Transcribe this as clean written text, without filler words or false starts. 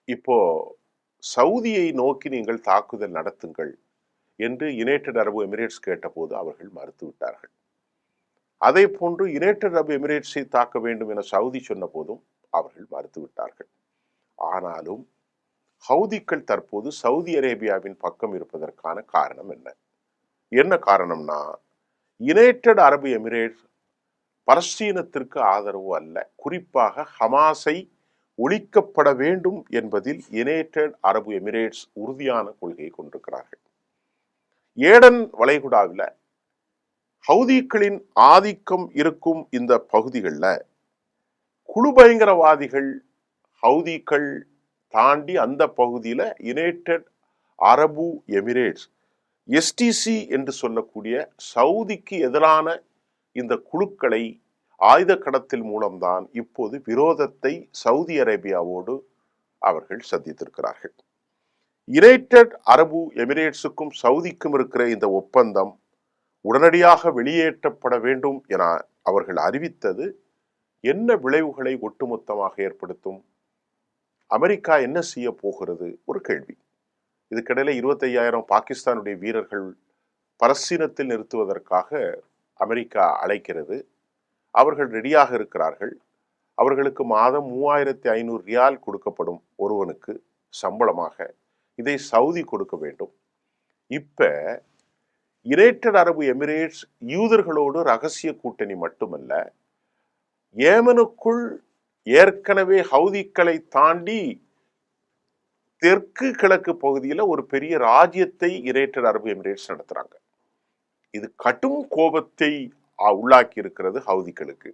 இப்போ சவுதியை நோக்கி நீங்கள் தாக்குதல் நடத்துங்கள் என்று யுனைடெட் அரபு எமிரேட்ஸ் கேட்டபோது அவர்கள் மறுத்துவிட்டார்கள். அதே போன்று யுனைடெட் அரபு எமிரேட்ஸை தாக்க வேண்டும் என சவுதி சொன்ன போதும் அவர்கள் மறுத்துவிட்டார்கள். ஆனாலும் ஹவுதிகள் தற்போது சவுதி அரேபியாவின் பக்கம் இருப்பதற்கான காரணம் என்ன? என்ன காரணம்னா, யுனைடெட் அரபு எமிரேட்ஸ் பலஸ்தீனத்திற்கு ஆதரவு அல்ல, குறிப்பாக ஹமாஸை ஒழிக்கப்பட வேண்டும் என்பதில் யுனைடெட் அரபு எமிரேட்ஸ் உறுதியான கொள்கையை கொண்டிருக்கிறார்கள். ஏடன் வளைகுடாவில் ஹவுதிகளின் ஆதிக்கம் இருக்கும் இந்த பகுதிகளில் குழு பயங்கரவாதிகள் ஹவுதிகள் தாண்டி அந்த பகுதியில் யுனைடெட் அரபு எமிரேட்ஸ் எஸ்டிசி என்று சொல்லக்கூடிய சவுதிக்கு எதிரான இந்த குழுக்களை ஆயுத கடத்தல் மூலம்தான் இப்போது விரோதத்தை சவுதி அரேபியாவோடு அவர்கள் சந்தித்திருக்கிறார்கள். யுனைடெட் அரபு எமிரேட்ஸுக்கும் சவுதிக்கும் இருக்கிற இந்த ஒப்பந்தம் உடனடியாக வெளியேற்றப்பட வேண்டும் என அவர்கள் அறிவித்தது என்ன விளைவுகளை ஒட்டுமொத்தமாக ஏற்படுத்தும்? அமெரிக்கா என்ன செய்ய போகிறது? ஒரு கேள்வி. இதுக்கிடையில 25,000 பாகிஸ்தானுடைய வீரர்கள் பலஸ்தீனத்தில் நிறுத்துவதற்காக அமெரிக்கா அழைக்கிறது. அவர்கள் ரெடியாக இருக்கிறார்கள். அவர்களுக்கு மாதம் 3,500 ரியால் கொடுக்கப்படும் ஒருவனுக்கு சம்பளமாக. இதை சவுதி கொடுக்க வேண்டும். இப்ப யுனைடெட் அரபு எமிரேட்ஸ் யூதர்களோடு ரகசிய கூட்டணி மட்டுமல்ல, ஏமனுக்குள் ஏற்கனவே ஹவுதிகளை தாண்டி தெற்கு கிழக்கு பகுதியில் ஒரு பெரிய ராஜ்யத்தை யுனைடெட் அரபு எமிரேட்ஸ் நடத்துறாங்க. இது கடும் கோபத்தை உள்ளாக்கி இருக்கிறது ஹவுதிகளுக்கு.